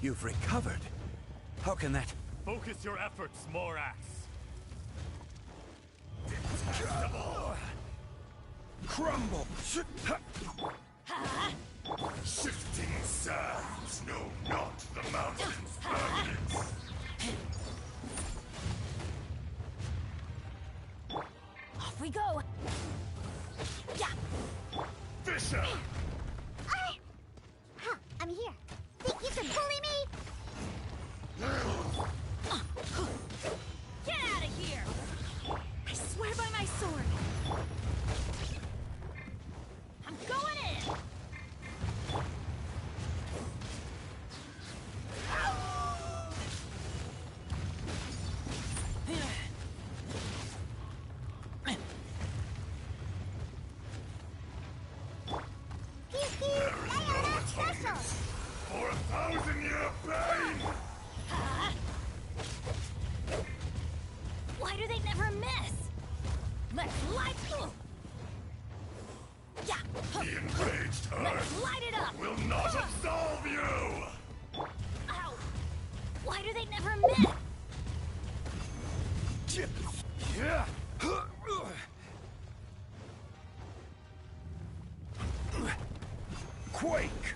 You've recovered. How can that... Focus your efforts, Morax. Crumble! Shifting sands know not the mountain's permanence. Off we go. Yeah. Fisher! I'm here. Think you can bully me? Get out of here! I swear by my sword. I'm going in. For 1,000-year pain! Why do they never miss? Let's light... Yeah. The enraged Let's earth light it up. will not absolve you! Ow. Why do they never miss? Quake!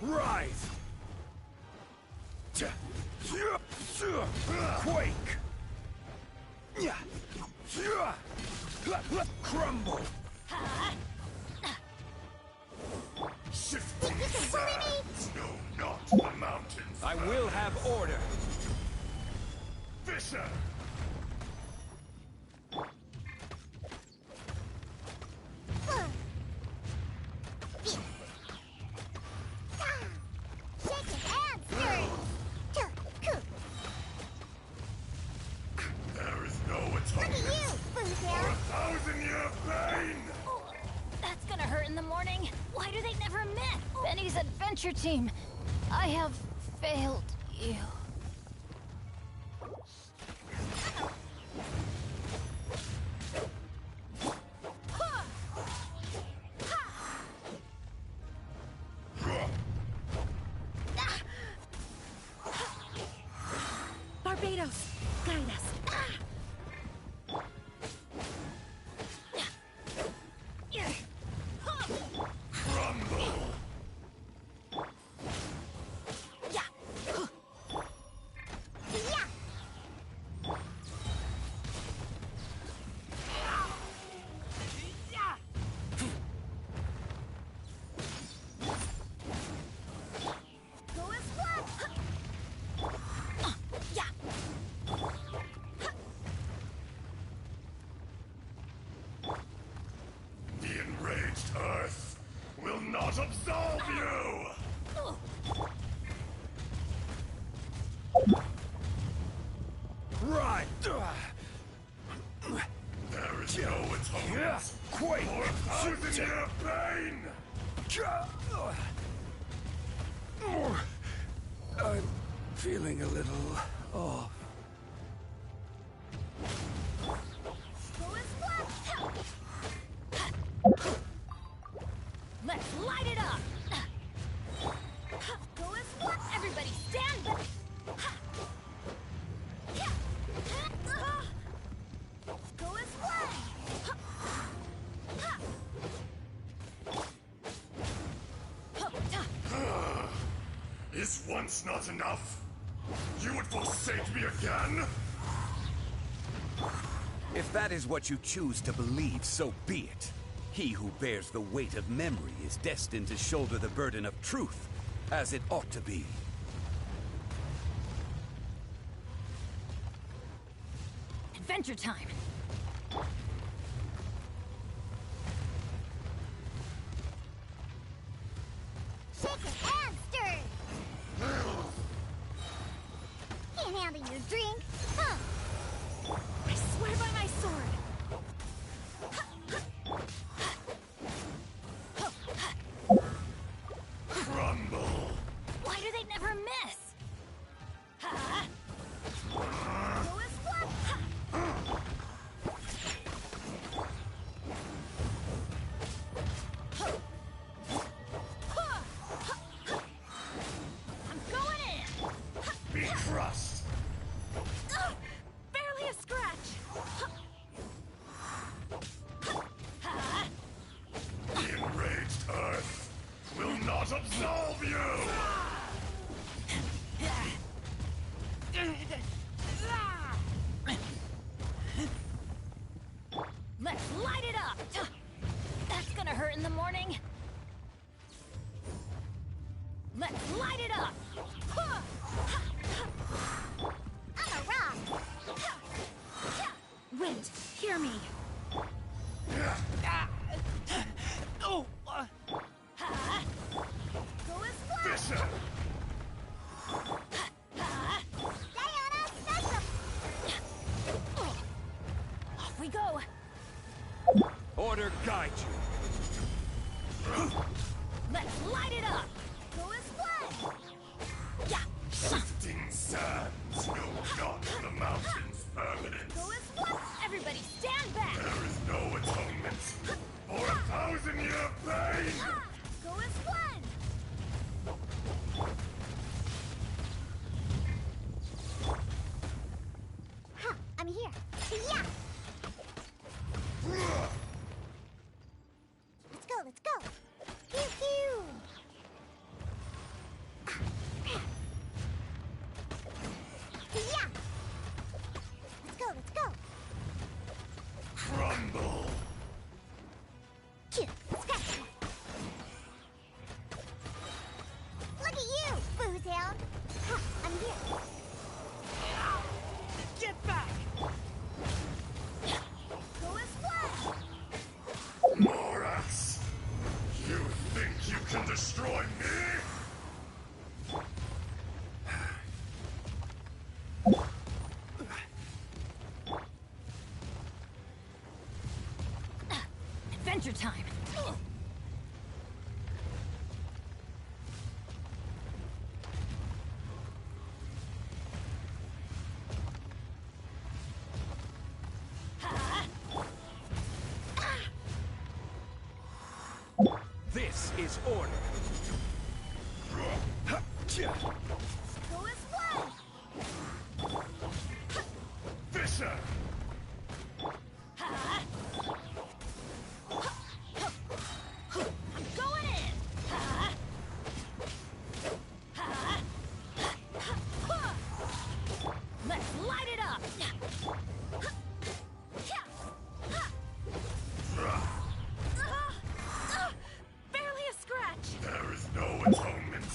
Rise! Quake! Crumble! Shifting sands know not the mountain's I will have order! Fisher! There is no atonement for 1,000-year pain! That's gonna hurt in the morning. Why do they never miss? Benny's adventure team. I have failed you. Barbados, guide us. Crumble! The enraged earth will not absolve you! Right! There is no atonement Quake! for 1,000-year pain! I'm feeling a little off. Let's light it up! Go as one! Everybody stand back! Go as one! Is once not enough? You would forsake me again? If that is what you choose to believe, so be it. He who bears the weight of memory is destined to shoulder the burden of truth, as it ought to be. Adventure time! Shaken and stirred! Can't handle your drink? Huh? I swear by my sword! Crumble! Why do they never miss? Go as one! not absolve you! Let's light it up! That's gonna hurt in the morning. Let's light it up! I'm a rock. Wind, hear me. Oh! Go and splash. Fisher! Stay on us, special. Off we go. Order guide you. Let's light it up! Go and splash. Yeah! Shifting sands, no god in the mountains permanent. Go and splash. Everybody stand back! There is no atonement for 1,000-year pain! Go and splash. Huh, I'm here. Yeah. Let's go, let's go. Pew pew. Yeah. Let's go, let's go. Crumble! Phew, scratch. Look at you, Boozehound. Huh, I'm here. Get back! Go and splash. Morax! You think you can destroy me? Adventure time! This is order. Go and splash. Fisher! I'm going in! Let's light it up! Barely a scratch! There is no atonement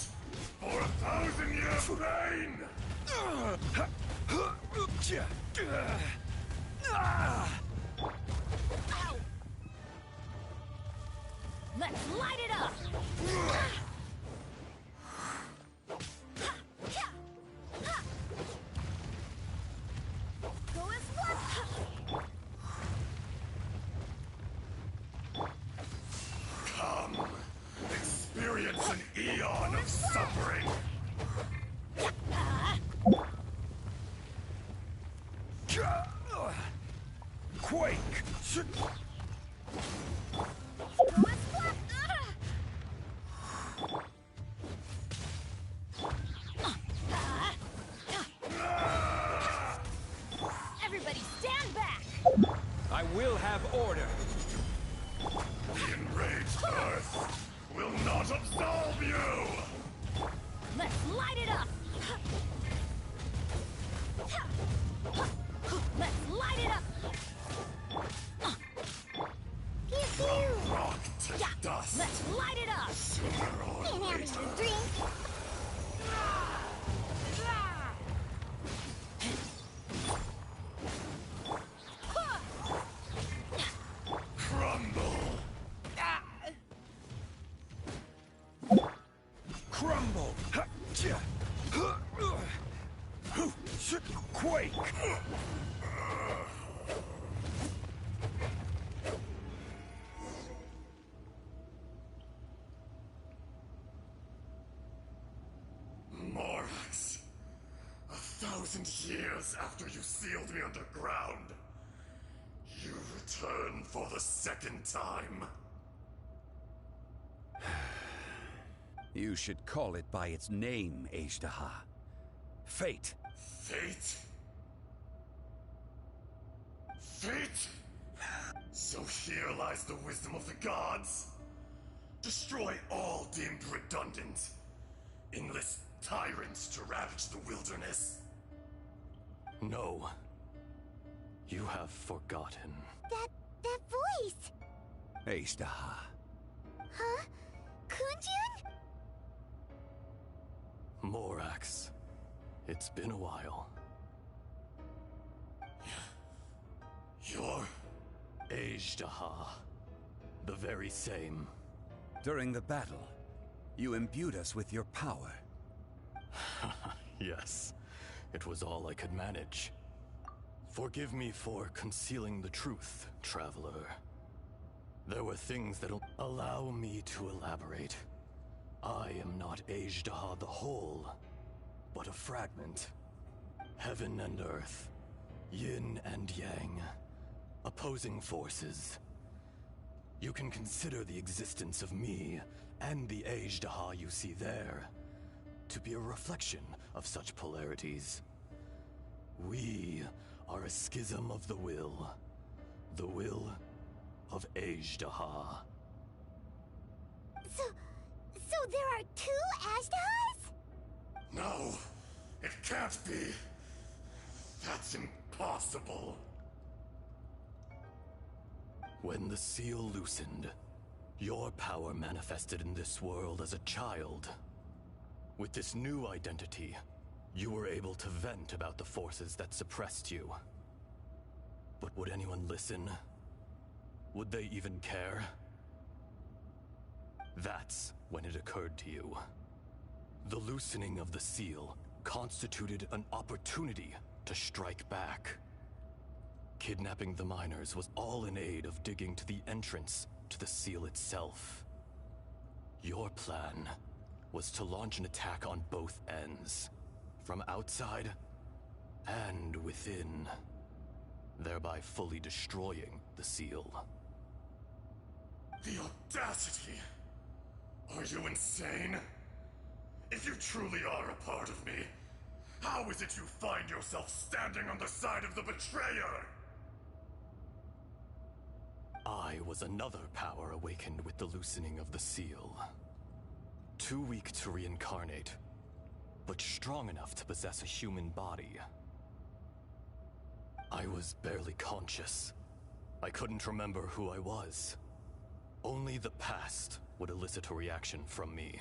for 1,000-year pain! Ow! Let's light it up! Go and splash. Come, experience an eon of suffering! Quake! Go and splash. Everybody stand back! I will have order. The enraged earth will not absolve you! Let's light it up! Let's light it up! Pew From pew. rock to Yeah! dust! Let's light it up! Sooner or Can't have later. your drink. Crumble! Crumble! Quake! Morax, 1,000 years after you sealed me underground, you return for the second time. You should call it by its name, Ajdaha. Fate. Fate? Fate? So here lies the wisdom of the gods. Destroy all deemed redundant. Enlist tyrants to ravage the wilderness. No. You have forgotten. That voice! Ashtaha. Huh? Kunjun? Morax. It's been a while. You're... Ashtaha. The very same. During the battle, you imbued us with your power. Yes. It was all I could manage. Forgive me for concealing the truth, traveler. There were things that'll allow me to elaborate. I am not Ashtaha the whole, but a fragment. Heaven and earth, yin and yang, opposing forces. You can consider the existence of me and the Ashtaha you see there to be a reflection of such polarities. We are a schism of the will of Ashtaha. So there are two Ashtahas? No, it can't be. That's impossible. When the seal loosened, your power manifested in this world as a child. With this new identity, you were able to vent about the forces that suppressed you. But would anyone listen? Would they even care? That's when it occurred to you. The loosening of the seal constituted an opportunity to strike back. Kidnapping the miners was all in aid of digging to the entrance to the seal itself. Your plan was to launch an attack on both ends, from outside and within, thereby fully destroying the seal. The audacity! Are you insane? If you truly are a part of me, how is it you find yourself standing on the side of the betrayer? I was another power awakened with the loosening of the seal. Too weak to reincarnate, but strong enough to possess a human body. I was barely conscious. I couldn't remember who I was. Only the past would elicit a reaction from me.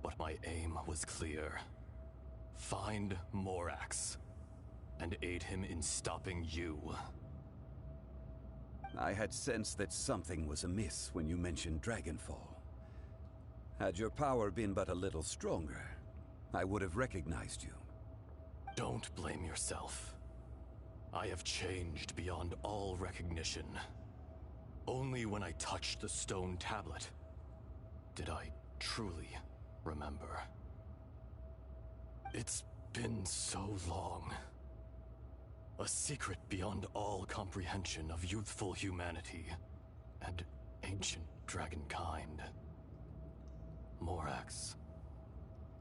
But my aim was clear. Find Morax, and aid him in stopping you. I had sensed that something was amiss when you mentioned Dragonfall. Had your power been but a little stronger, I would have recognized you. Don't blame yourself. I have changed beyond all recognition. Only when I touched the stone tablet did I truly remember. It's been so long. A secret beyond all comprehension of youthful humanity and ancient dragonkind. Morax,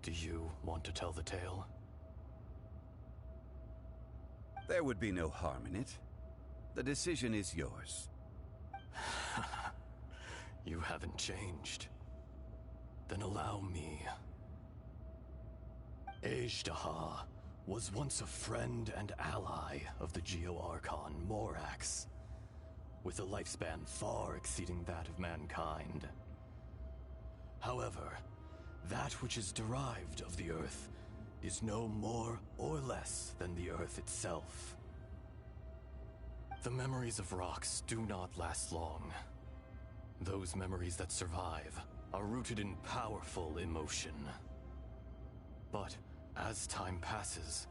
do you want to tell the tale? There would be no harm in it. The decision is yours. You haven't changed. Then allow me. Ashtaha was once a friend and ally of the Geo-Archon Morax, with a lifespan far exceeding that of mankind. However, that which is derived of the Earth is no more or less than the Earth itself. The memories of rocks do not last long. Those memories that survive are rooted in powerful emotion. But as time passes,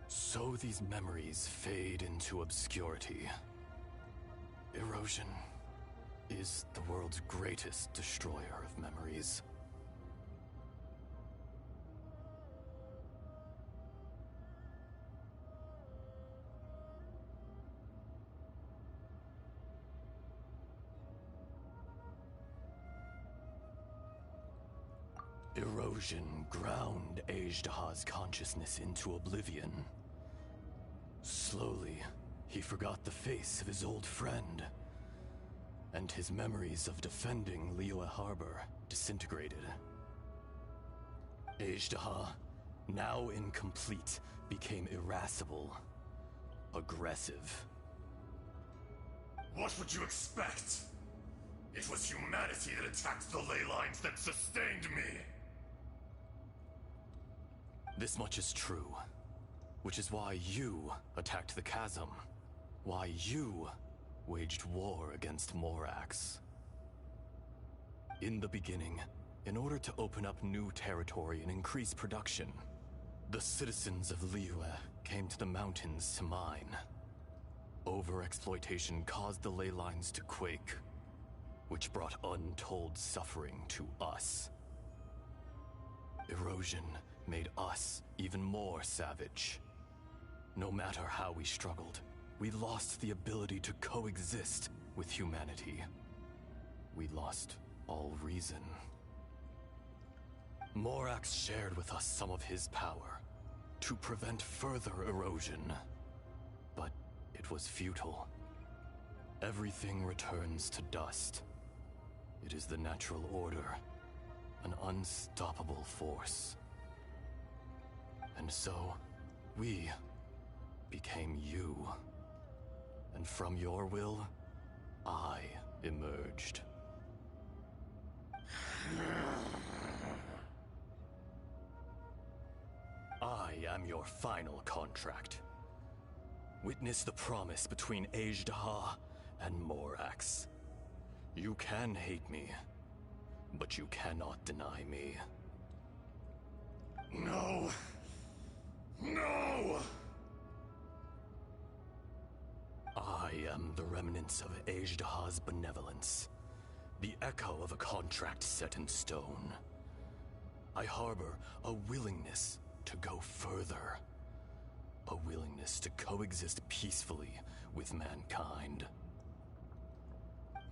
so these memories fade into obscurity. Erosion is the world's greatest destroyer of memories. Erosion ground Ashtaha's consciousness into oblivion. Slowly, he forgot the face of his old friend. and his memories of defending Liyue Harbor disintegrated. Ajdaha, now incomplete, became irascible, aggressive. What would you expect? It was humanity that attacked the ley lines that sustained me. This much is true, which is why you attacked the chasm, why you waged war against Morax. In the beginning, in order to open up new territory and increase production, the citizens of Liyue came to the mountains to mine. Overexploitation caused the ley lines to quake, which brought untold suffering to us. Erosion made us even more savage. No matter how we struggled, we lost the ability to coexist with humanity. We lost all reason. Morax shared with us some of his power to prevent further erosion, but it was futile. Everything returns to dust. It is the natural order, an unstoppable force. And so, we became you. And from your will, I emerged. I am your final contract. Witness the promise between Ajdaha and Morax. You can hate me, but you cannot deny me. No! No! I am the remnants of Ajdaha's benevolence, the echo of a contract set in stone. I harbor a willingness to go further, a willingness to coexist peacefully with mankind.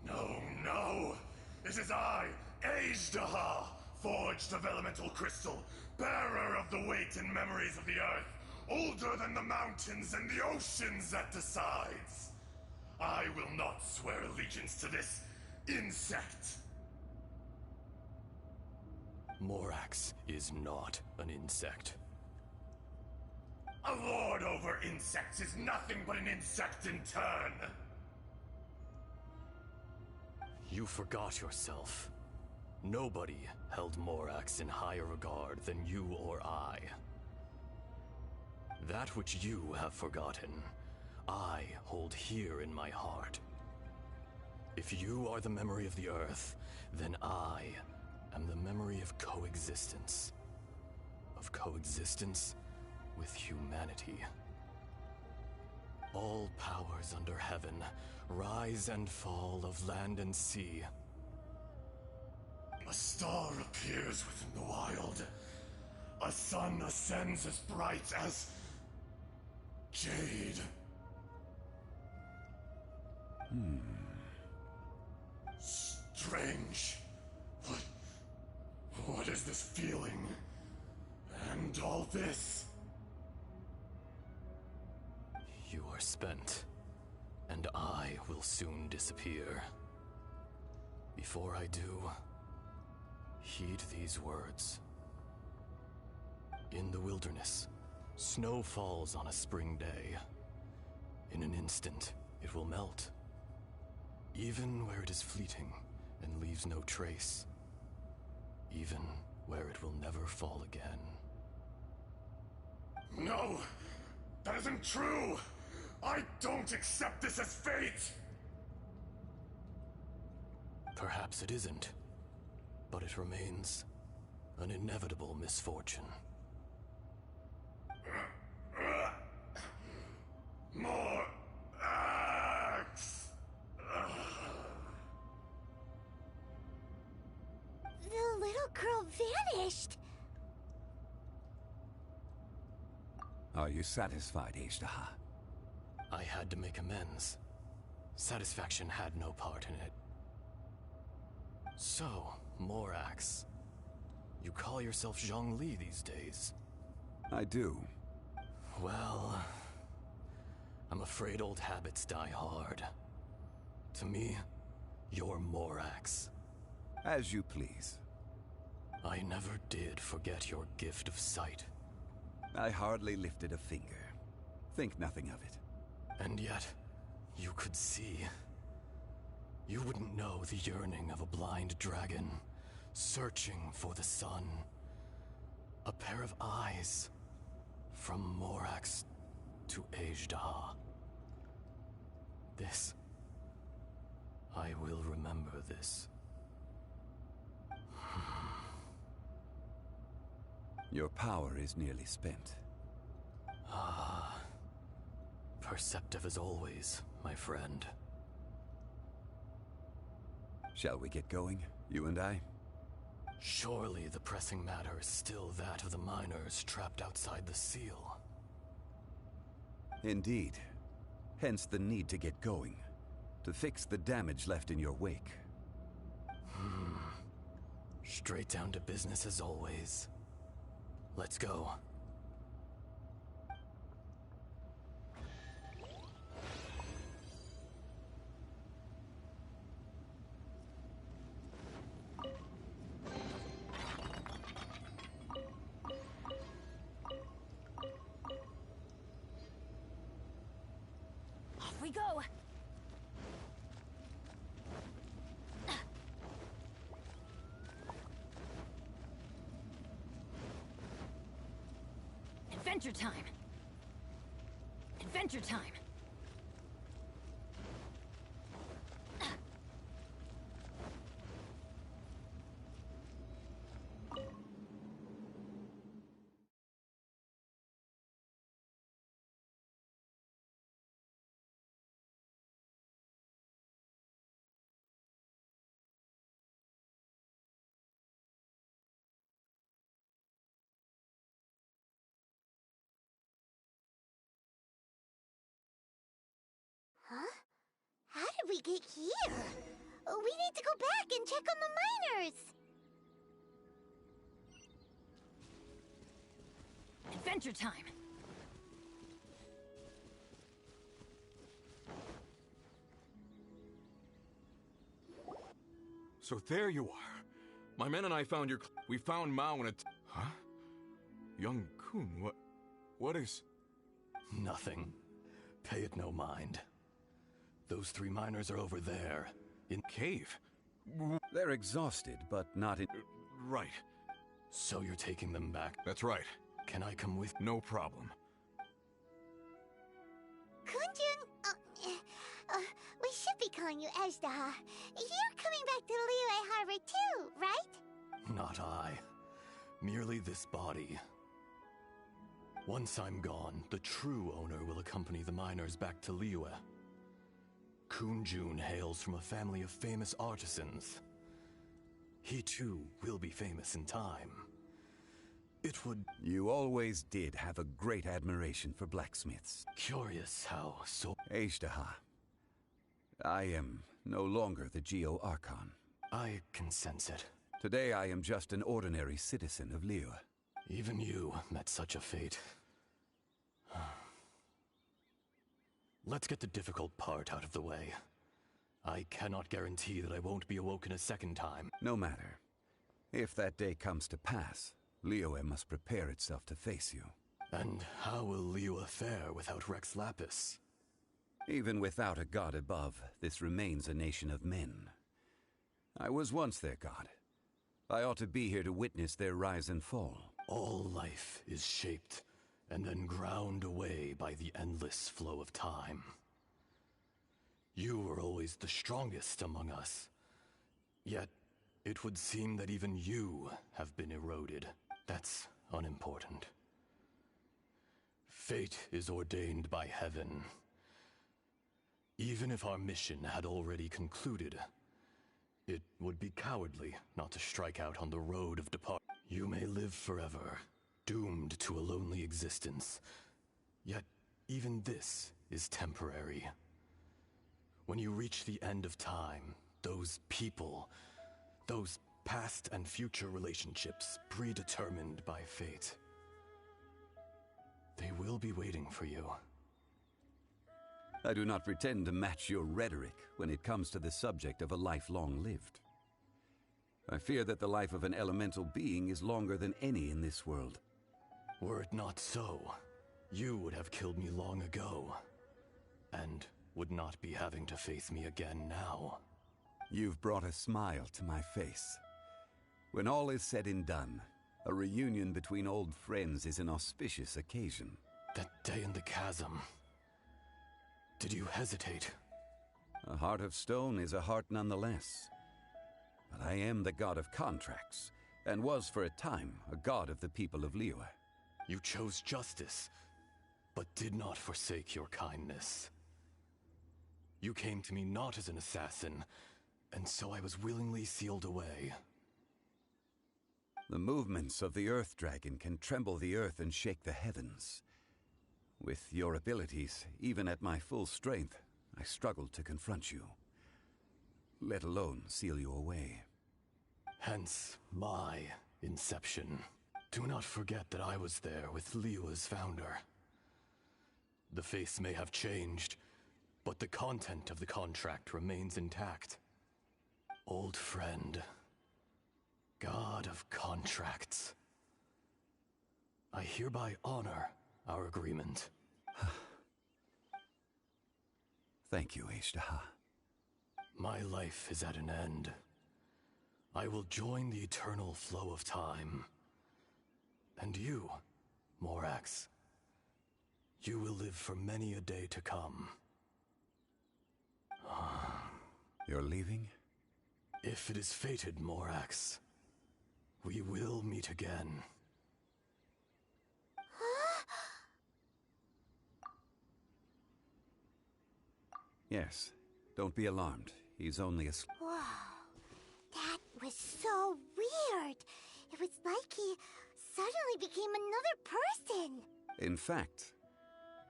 No, no! It is I, Ajdaha, forged of elemental crystal, bearer of the weight and memories of the earth, older than the mountains and the oceans that decides. I will not swear allegiance to this insect. Morax is not an insect. A lord over insects is nothing but an insect in turn. You forgot yourself. Nobody held Morax in higher regard than you or I. That which you have forgotten, I hold here in my heart. If you are the memory of the Earth, then I am the memory of coexistence. Of coexistence with humanity. All powers under heaven, rise and fall of land and sea. A star appears within the wild. A sun ascends as bright as jade. Strange. What is this feeling? And all this? You are spent, and I will soon disappear. Before I do, heed these words. In the wilderness, snow falls on a spring day. In an instant, it will melt. Even where it is fleeting and leaves no trace. Even where it will never fall again. No! That isn't true! I don't accept this as fate! Perhaps it isn't, but it remains an inevitable misfortune. More axe! The little girl vanished. Are you satisfied, Ajdaha? I had to make amends. Satisfaction had no part in it. So, Morax, you call yourself Zhongli these days? I do. Well, I'm afraid old habits die hard. To me, your Morax. As you please. I never did forget your gift of sight. I hardly lifted a finger. Think nothing of it. And yet, you could see. You wouldn't know the yearning of a blind dragon, searching for the sun. A pair of eyes, from Morax to Ajdah. This. I will remember this. Your power is nearly spent. Ah. Perceptive as always, my friend. Shall we get going, you and I? Surely the pressing matter is still that of the miners trapped outside the seal. Indeed. Hence the need to get going. To fix the damage left in your wake. Straight down to business as always. Let's go. Off we go! Adventure time! Adventure time! Huh? How did we get here? We need to go back and check on the miners! Adventure time! So there you are. My men and I found your... We found Mao in a... Huh? Young Kun, what is... Nothing. Pay it no mind. Those three miners are over there, in... Cave? They're exhausted, but not in... Right. So you're taking them back? That's right. Can I come with? No problem. Kunjun, we should be calling you Ajdah. You're coming back to Liyue Harbor too, right? Not I. Merely this body. Once I'm gone, the true owner will accompany the miners back to Liyue. Kunjun hails from a family of famous artisans. He too will be famous in time. It would... You always did have a great admiration for blacksmiths. Curious how so... Ajdah. I am no longer the Geo Archon. I can sense it. Today I am just an ordinary citizen of Liyue. Even you met such a fate. Let's get the difficult part out of the way. I cannot guarantee that I won't be awoken a second time. No matter. If that day comes to pass, Liyue must prepare itself to face you. And how will Liyue fare without Rex Lapis? Even without a god above, this remains a nation of men. I was once their god. I ought to be here to witness their rise and fall. All life is shaped and then ground away by the endless flow of time. You were always the strongest among us. Yet, it would seem that even you have been eroded. That's unimportant. Fate is ordained by heaven. Even if our mission had already concluded, it would be cowardly not to strike out on the road of departure. You may live forever, doomed to a lonely existence. Yet, even this is temporary. When you reach the end of time, those people, those past and future relationships predetermined by fate, they will be waiting for you. I do not pretend to match your rhetoric when it comes to the subject of a life long lived. I fear that the life of an elemental being is longer than any in this world. Were it not so, you would have killed me long ago, and would not be having to face me again now. You've brought a smile to my face. When all is said and done, a reunion between old friends is an auspicious occasion. That day in the chasm. Did you hesitate? A heart of stone is a heart nonetheless. But I am the god of contracts, and was for a time a god of the people of Liyue. You chose justice, but did not forsake your kindness. You came to me not as an assassin, and so I was willingly sealed away. The movements of the Earth Dragon can tremble the earth and shake the heavens. With your abilities, even at my full strength, I struggled to confront you, let alone seal you away. Hence my inception. Do not forget that I was there with Liyue's founder. The face may have changed, but the content of the contract remains intact. Old friend, god of contracts, I hereby honor our agreement. Thank you, Ashtaha. My life is at an end. I will join the eternal flow of time. And you, Morax, you will live for many a day to come. You're leaving? If it is fated, Morax, we will meet again. Yes. Don't be alarmed. He's only a... Whoa. That was so weird. It was like he suddenly became another person. In fact,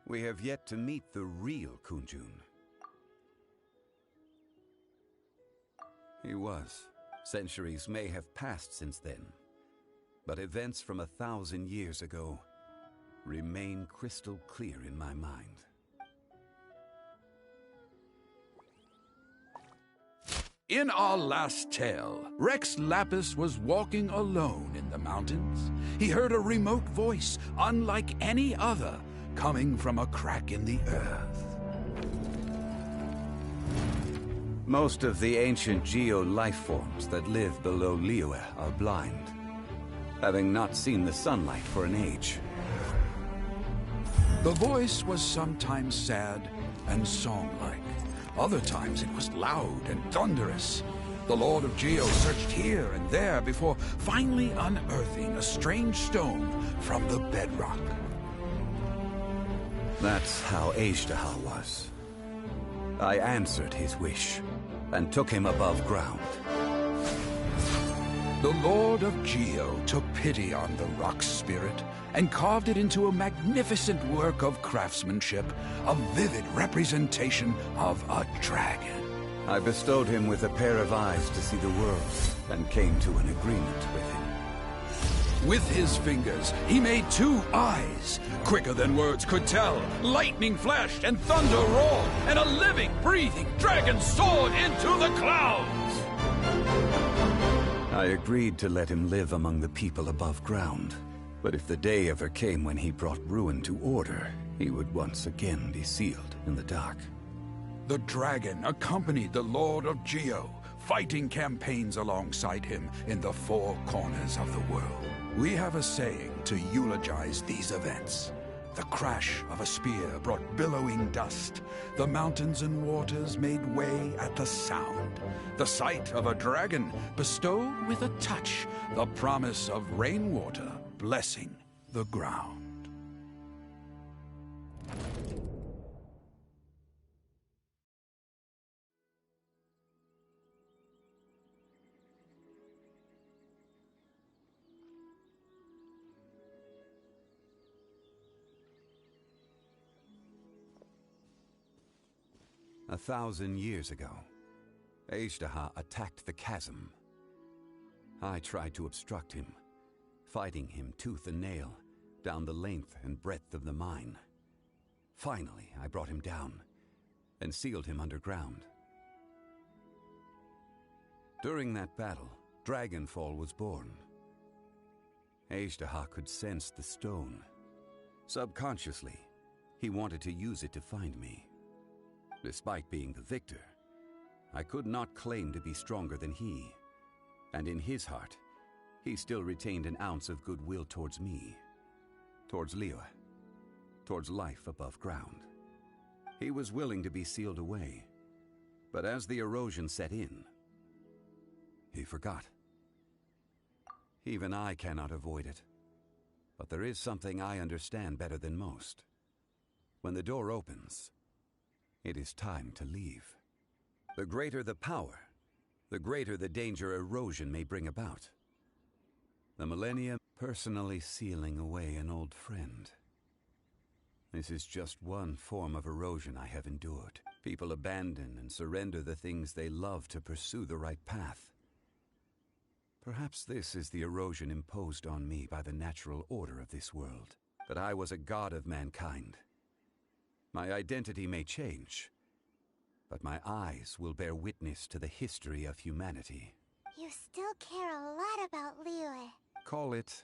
we have yet to meet the real Kunjun. He was. Centuries may have passed since then, but events from 1,000 years ago remain crystal clear in my mind. In our last tale, Rex Lapis was walking alone in the mountains. He heard a remote voice, unlike any other, coming from a crack in the earth. Most of the ancient geo life forms that live below Liyue are blind, having not seen the sunlight for an age. The voice was sometimes sad and song-like. Other times it was loud and thunderous. The Lord of Geo searched here and there before finally unearthing a strange stone from the bedrock. That's how Ashtaha was. I answered his wish and took him above ground. The Lord of Geo took pity on the rock spirit and carved it into a magnificent work of craftsmanship, a vivid representation of a dragon. I bestowed him with a pair of eyes to see the world and came to an agreement with him. With his fingers, he made 2 eyes. Quicker than words could tell, lightning flashed and thunder roared, and a living, breathing dragon soared into the clouds. I agreed to let him live among the people above ground. But if the day ever came when he brought ruin to order, he would once again be sealed in the dark. The dragon accompanied the Lord of Geo, fighting campaigns alongside him in the 4 corners of the world. We have a saying to eulogize these events. The crash of a spear brought billowing dust. The mountains and waters made way at the sound. The sight of a dragon bestowed with a touch the promise of rainwater blessing the ground. A 1,000 years ago, Ashtaha attacked the chasm. I tried to obstruct him, fighting him tooth and nail down the length and breadth of the mine. Finally, I brought him down, and sealed him underground. During that battle, Dragonfall was born. Azhdaha could sense the stone. Subconsciously, he wanted to use it to find me. Despite being the victor, I could not claim to be stronger than he, and in his heart, he still retained an ounce of goodwill towards me, towards Liyue, towards life above ground. He was willing to be sealed away, but as the erosion set in, he forgot. Even I cannot avoid it, but there is something I understand better than most. When the door opens, it is time to leave. The greater the power, the greater the danger erosion may bring about. The millennia personally sealing away an old friend. This is just one form of erosion I have endured. People abandon and surrender the things they love to pursue the right path. Perhaps this is the erosion imposed on me by the natural order of this world, that I was a god of mankind. My identity may change, but my eyes will bear witness to the history of humanity. You still care a lot about Liyue. Call it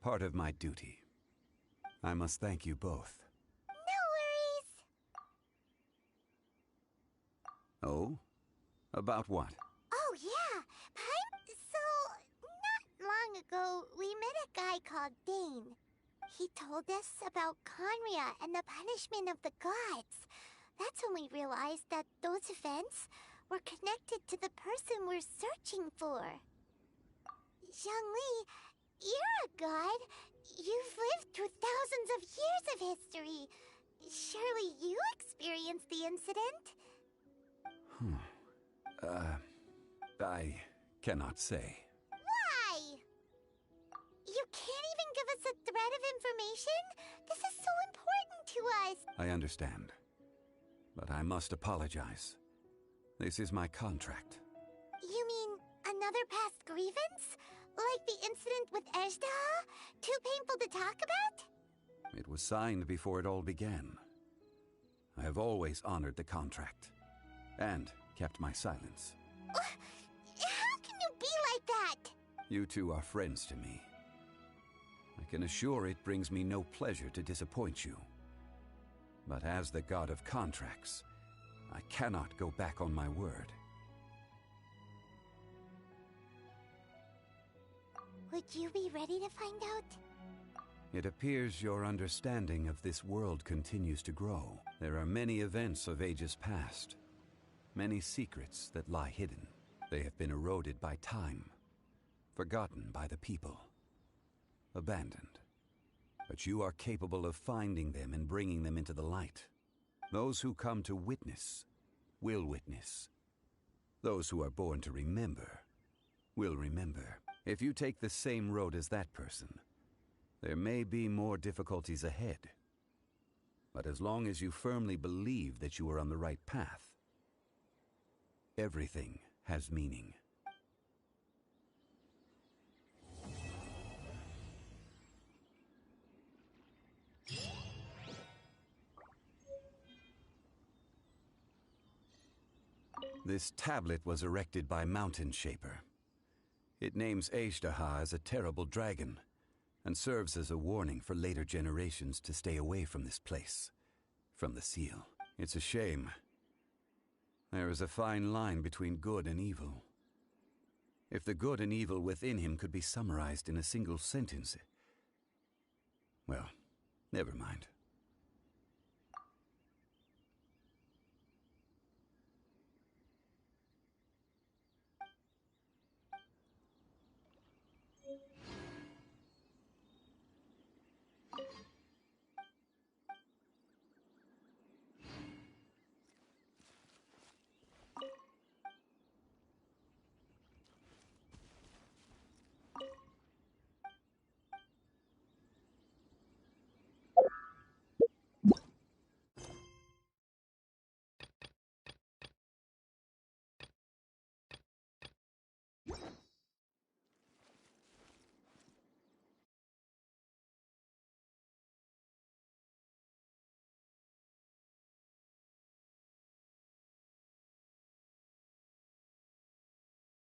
part of my duty. I must thank you both. No worries. Oh? About what? Oh, yeah. So, not long ago, we met a guy called Dane. He told us about Khaenri'ah and the punishment of the gods. That's when we realized that those events were connected to the person we're searching for. Zhongli, you're a god. You've lived through thousands of years of history. Surely you experienced the incident? I cannot say. Why? You can't even give us a thread of information? This is so important to us. I understand, but I must apologize. This is my contract. You mean another past grievance? Like the incident with Azhdaha? Too painful to talk about? It was signed before it all began. I have always honored the contract, and kept my silence. How can you be like that? You two are friends to me. I can assure it brings me no pleasure to disappoint you. But as the god of contracts, I cannot go back on my word. Would you be ready to find out? It appears your understanding of this world continues to grow. There are many events of ages past, many secrets that lie hidden. They have been eroded by time, forgotten by the people, abandoned. But you are capable of finding them and bringing them into the light. Those who come to witness will witness. Those who are born to remember will remember. If you take the same road as that person, there may be more difficulties ahead. But as long as you firmly believe that you are on the right path, everything has meaning. This tablet was erected by Mountain Shaper. It names Azhdaha as a terrible dragon, and serves as a warning for later generations to stay away from this place, from the seal. It's a shame. There is a fine line between good and evil. If the good and evil within him could be summarized in a single sentence... Well, never mind.